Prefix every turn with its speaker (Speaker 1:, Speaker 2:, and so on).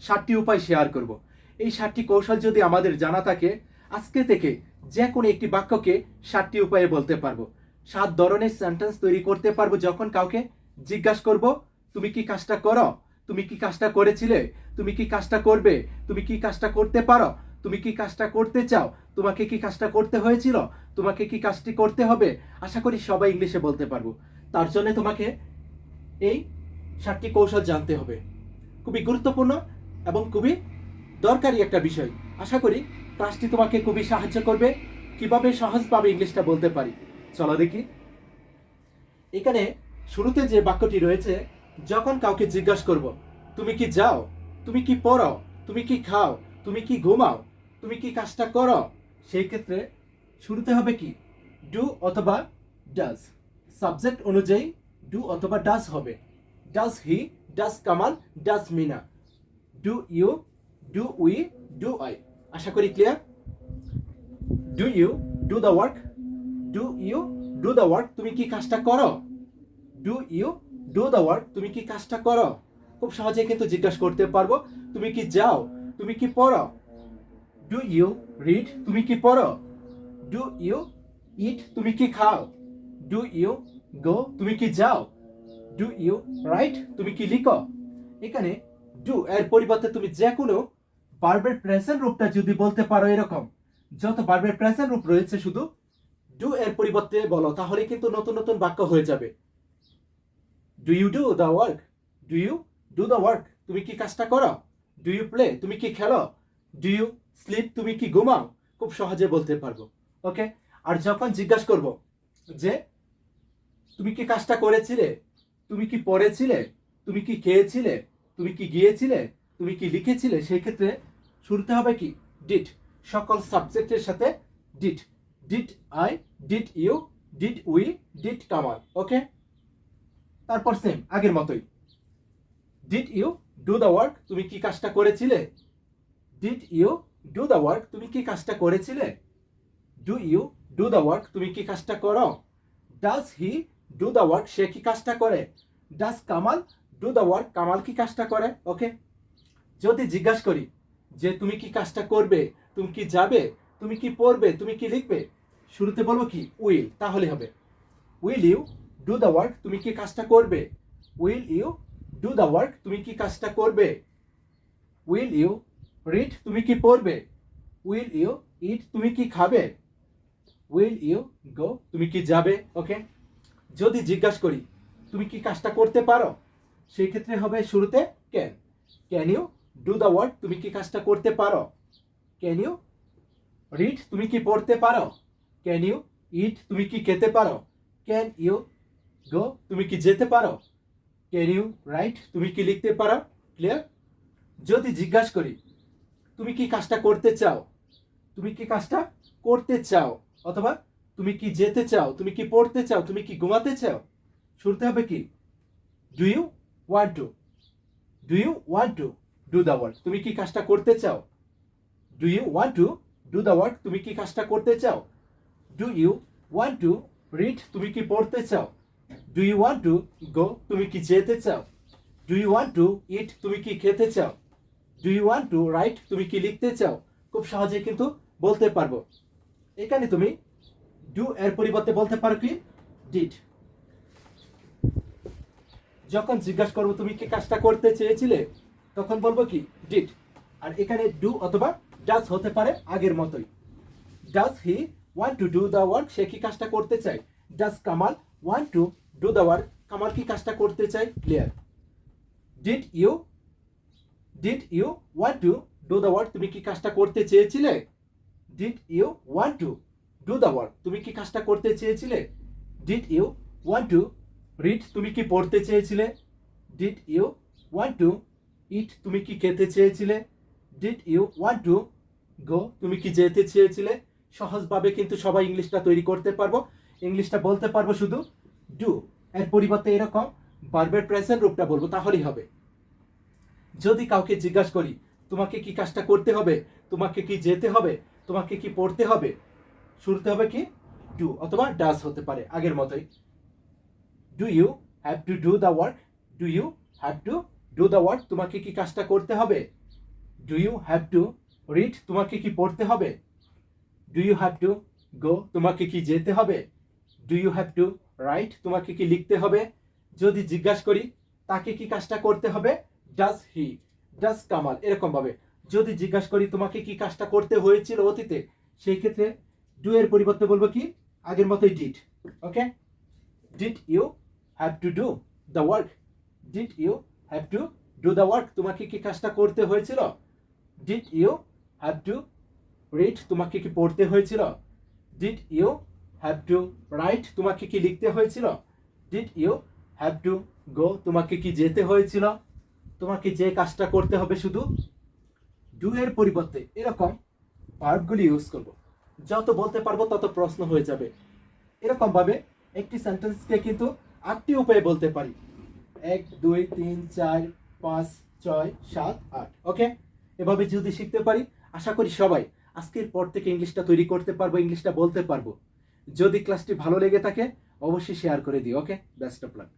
Speaker 1: 7টি উপায় শেয়ার করব। এই 7টি কৌশল যদি আমাদের জানা থাকে, আজকে থেকে যে কোনো একটি বাক্যকে 7টি উপায়ে বলতে পারবো। 7 ধরনের সেন্টেন্স তৈরি করতে পারবো। যখন কাউকে জিজ্ঞাসা করব, তুমি কি কাজটা করো, তুমি কি কাজটা করেছিলে, তুমি কি কাজটা করবে, তুমি কি কাজটা করতে পারো, তুমি কি কাজটা করতে চাও, তোমাকে কি কাজটা করতে হয়েছিল, তোমাকে কি কাজটি করতে হবে, আশা করি সবাই ইংলিশে বলতে পারবো। তার জন্য তোমাকে এই 7টি কৌশল জানতে হবে। খুবই গুরুত্বপূর্ণ এবং খুবই দরকারি একটা বিষয়। আশা করি ক্লাসটি তোমাকে খুবই সাহায্য করবে কিভাবে সহজভাবে ইংলিশটা বলতে পারি। চলো দেখি। এখানে শুরুতে যে বাক্যটি রয়েছে, যখন কাউকে জিজ্ঞাসা করব, তুমি কি যাও, তুমি কি পড়ো, তুমি কি খাও, তুমি কি ঘুমাও, তুমি কি কাজটা করো, সেই ক্ষেত্রে শুরুতে হবে কি ডু অথবা ডাজ। সাবজেক্ট অনুযায়ী ডু অথবা ডাজ হবে। Does he, does Kamal, does Mina, do you, do we, do I. আশা করি clear. Do you do the work, do you do the work, তুমি কি কাজটা করো, do you do the work, তুমি কি কাজটা করো। খুব সহজে কিন্তু জিজ্ঞাসা করতে পারবো। তুমি কি যাও, তুমি কি পড়ো, ডু ইউ রিড, তুমি কি পড়ো, ডু ইউ ইট, তুমি কি খাও, ডু ইউ গো, তুমি কি যাও, ডু ইউ রাইট, তুমি কি লিখো। এখানে ডু এর পরিবর্তে তুমি যে কোনো ভার্বের প্রেজেন্ট রূপটা যদি বলতে পারো, এরকম যত ভার্বের প্রেজেন্ট রূপ রয়েছে শুধু ডু এর পরিবর্তে বলো, তাহলে কিন্তু নতুন নতুন বাক্য হয়ে যাবে। Do you do the work, do you do the work, তুমি কি কাজটা করো, ডু ইউ প্লে, তুমি কি খেলো, ডু ইউ স্লিপ, তুমি কি ঘুমাও। খুব সহজে বলতে পারবো। ওকে। আর যখন জিজ্ঞাসা করব যে তুমি কি কাজটা করেছিলে, তুমি কি পড়েছিলে, তুমি কি খেয়েছিলে, তুমি কি গিয়েছিলে, তুমি কি লিখেছিলে, সেই ক্ষেত্রে শুরুতে হবে কি ডিড। সকল সাবজেক্টের সাথে did. Did I, did you, did we, did Kamal. Okay. তারপর সেম আগের মতোই, did you do the work, তুমি কি কাজটা করেছিলে, did you do the work, তুমি কি কাজটা করেছিলে, do you do the work, তুমি কি কাজটা করো, does he do the work, সে কি কাজটা করে, does Kamal do the work, Kamal কি কাজটা করে। ওকে। যদি জিজ্ঞাসা করি যে তুমি কি কাজটা করবে, তুমি কি যাবে, তুমি কি পড়বে, তুমি কি লিখবে, শুরুতে বলবো কি উইল, তাহলে হবে will you do the work, তুমি কি কাজটা করবে, will you do the work, তুমি কি কাজটা করবে, উইল ইউ রিড, তুমি কি পড়বে, উইল ইউ ইট, তুমি কি খাবে, উইল ইউ গো, তুমি কি যাবে। ওকে। যদি জিজ্ঞাসা করি তুমি কি কাজটা করতে পারো, সেই ক্ষেত্রে হবে শুরুতে can. Can you do the work, তুমি কি কাজটা করতে পারো, ক্যান ইউ রিড, তুমি কি পড়তে পারো, ক্যান ইউ ইট, তুমি কি খেতে পারো, ক্যান ইউ গো, তুমি কি যেতে পারো, ক্যান ইউ রাইট, তুমি কি লিখতে পারো। ক্লিয়ার। যদি জিজ্ঞাসা করি তুমি কি কাজটা করতে চাও, তুমি কি কাজটা করতে চাও, অথবা তুমি কি যেতে চাও, তুমি কি পড়তে চাও, তুমি কি ঘুমাতে চাও, শুরুতে হবে কি do you want to. Do you want to do the work, তুমি কি কাজটা করতে চাও, do you want to do the work, তুমি কি কাজটা করতে চাও, do you want to read, তুমি কি পড়তে চাও, do you want to go, তুমি কি যেতে চাও, do you want to eat, তুমি কি খেতে চাও, do you want to write, তুমি কি লিখতে চাও। খুব সহজে কিন্তু বলতে পারবো। এখানে তুমি ডু এর পরিবর্তে বলতে পারো কি ডিড। যখন জিজ্ঞাসা করবো তুমি কি কাজটা করতে চেয়েছিলে, তখন বলবো কি ডিড। আর এখানে ডু অথবা ডাজ হতে পারে আগের মতোই। Does he want to do the work, সে কি কাজটা করতে চায়, does Kamal want to do the work, Kamal কি কাজটা করতে চায়। Clear. Did you want to do the work, তুমি কি কাজটা করতে চেয়েছিলে, did you want to do the work, তুমি কি কাজটা করতে চেয়েছিলে, did you want to read, তুমি কি পড়তে চেয়েছিলে, did you want to eat, তুমি কি খেতে চেয়েছিলে, did you want to go, তুমি কি যেতে চেয়েছিলে। সহজভাবে কিন্তু সবাই ইংলিশটা তৈরি করতে পারবো, ইংলিশটা বলতে পারবো শুধু ডু এর পরিবর্তে এরকম ভার্বের প্রেজেন্ট রূপটা বলবো, তাহলেই হবে। যদি কাউকে জিজ্ঞাসা করি তোমাকে কি কাজটা করতে হবে, তোমাকে কি যেতে হবে, তোমাকে কি পড়তে হবে, শুরুতে হবে কি ডু অথবা ডাজ হতে পারে আগের মতোই। Do you have to do the work, do you have to do the work, তোমাকে কি কাজটা করতে হবে, do you have to read, তোমাকে কি পড়তে হবে? Do you have to go, তোমাকে কি যেতে হবে? Do you have to write, তোমাকে কি লিখতে হবে? যদি জিজ্ঞাসা করি তাকে কি কাজটা করতে হবে, ডাজ হি, ডাজ কামাল, এরকম ভাবে। যদি জিজ্ঞাসা করি তোমাকে কি কাজটা করতে হয়েছিল অতীতে, সেই ক্ষেত্রে ডু এর পরিবর্তে বলবো কি আগের মতোই did. Okay, did you have to do the work, did you have to do the work, তোমাকে কি কাজটা করতে হয়েছিল? Did you have to read, তোমাকে কি পড়তে হয়েছিল? Did you have to write, তোমাকে কি লিখতে হয়েছিল? Did you have to go, তোমাকে কি যেতে হয়েছিল? তোমাকে যে কাজটা করতে হবে শুধু ডু এর পরিবর্তে এরকম ভার্বগুলি ইউজ করব। যত বলতে পারবো তত প্রশ্ন হয়ে যাবে। এরকম ভাবে একটি সেন্টেন্সকে কিন্তু 8টি উপায়ে বলতে পারি। 1 2 3 4 5 6 7 8। ওকে, এভাবে যদি শিখতে পারি আশা করি সবাই আজকের পর থেকে ইংলিশটা তৈরি করতে পারবো, ইংলিশটা বলতে পারবো। যদি ক্লাসটি ভালো লেগে থাকে অবশ্যই শেয়ার করে দিও। ওকে, বেস্ট অফ লাক।